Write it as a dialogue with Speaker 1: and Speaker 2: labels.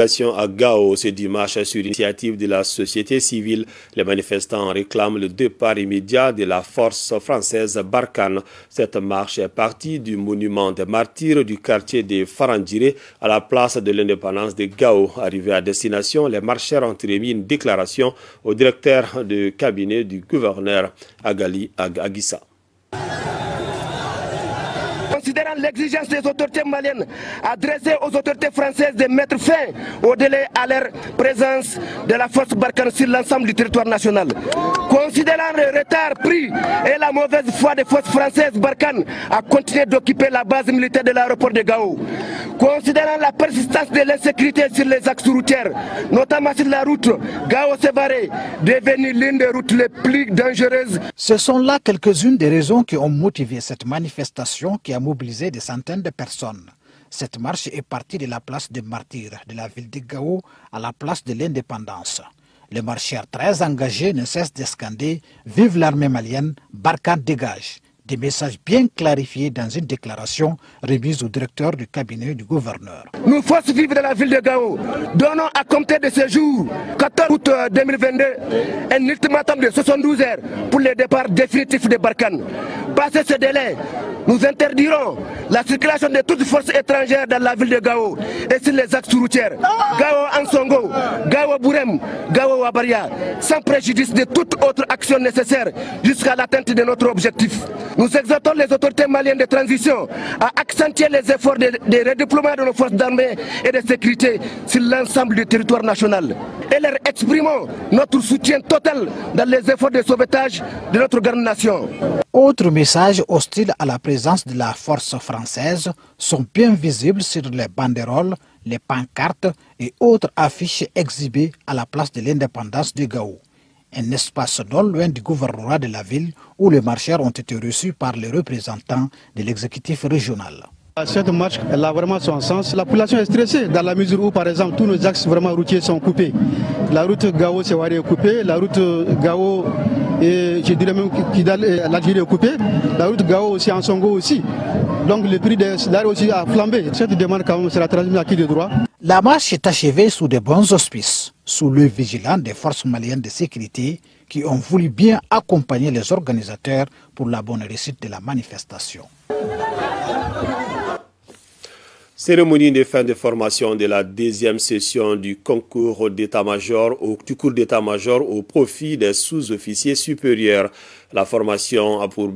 Speaker 1: À Gao, ce dimanche, sur l'initiative de la société civile, les manifestants réclament le départ immédiat de la force française Barkhane. Cette marche est partie du monument des martyrs du quartier de Farandjiré à la place de l'indépendance de Gao. Arrivés à destination, les marcheurs ont remis une déclaration au directeur de cabinet du gouverneur Agali Aguissa.
Speaker 2: Considérant l'exigence des autorités maliennes adressée aux autorités françaises de mettre fin au délai à leur présence de la force Barkhane sur l'ensemble du territoire national. Considérant le retard pris et la mauvaise foi des forces françaises Barkhane à continuer d'occuper la base militaire de l'aéroport de Gao. Considérant la persistance de l'insécurité sur les axes routiers, notamment sur la route Gao-Sévaré, devenue l'une des routes les plus dangereuses.
Speaker 3: Ce sont là quelques-unes des raisons qui ont motivé cette manifestation qui a mobilisé des centaines de personnes. Cette marche est partie de la place des martyrs de la ville de Gao à la place de l'indépendance. Les marcheurs très engagés ne cessent de scander « Vive l'armée malienne, Barkhane dégage !» Des messages bien clarifiés dans une déclaration remise au directeur du cabinet du gouverneur.
Speaker 2: Nous, forces vives de la ville de Gao, donnons à compter de ce jour, 14 août 2022, un ultimatum de 72 heures pour le départ définitif de Barkhane. Passé ce délai, nous interdirons la circulation de toutes forces étrangères dans la ville de Gao et sur les axes routiers Gao-Ansongo, Gao-Bourem, Gao-Wabaria, sans préjudice de toute autre action nécessaire jusqu'à l'atteinte de notre objectif. Nous exhortons les autorités maliennes de transition à accentuer les efforts de redéploiement de nos forces d'armée et de sécurité sur l'ensemble du territoire national. Et leur exprimons notre soutien total dans les efforts de sauvetage de notre grande nation.
Speaker 3: Autres messages hostiles à la présence de la force française sont bien visibles sur les banderoles, les pancartes et autres affiches exhibées à la place de l'indépendance de Gao. Un espace non loin du gouvernorat de la ville où les marcheurs ont été reçus par les représentants de l'exécutif régional.
Speaker 4: Cette marche, elle a vraiment son sens. La population est stressée dans la mesure où, par exemple, tous nos axes vraiment routiers sont coupés. La route Gao-Sévaré est coupée, la route Gao et je dirais même l'Algérie est coupée, la route Gao aussi en Songo aussi. Donc le prix des l'arrêt aussi a flambé. Cette demande quand même sera transmise à qui de droit.
Speaker 3: La marche est achevée sous de bons auspices, sous l'œil vigilant des forces maliennes de sécurité qui ont voulu bien accompagner les organisateurs pour la bonne réussite de la manifestation.
Speaker 1: Cérémonie de fin de formation de la deuxième session du concours d'état-major au profit des sous-officiers supérieurs. La formation a pour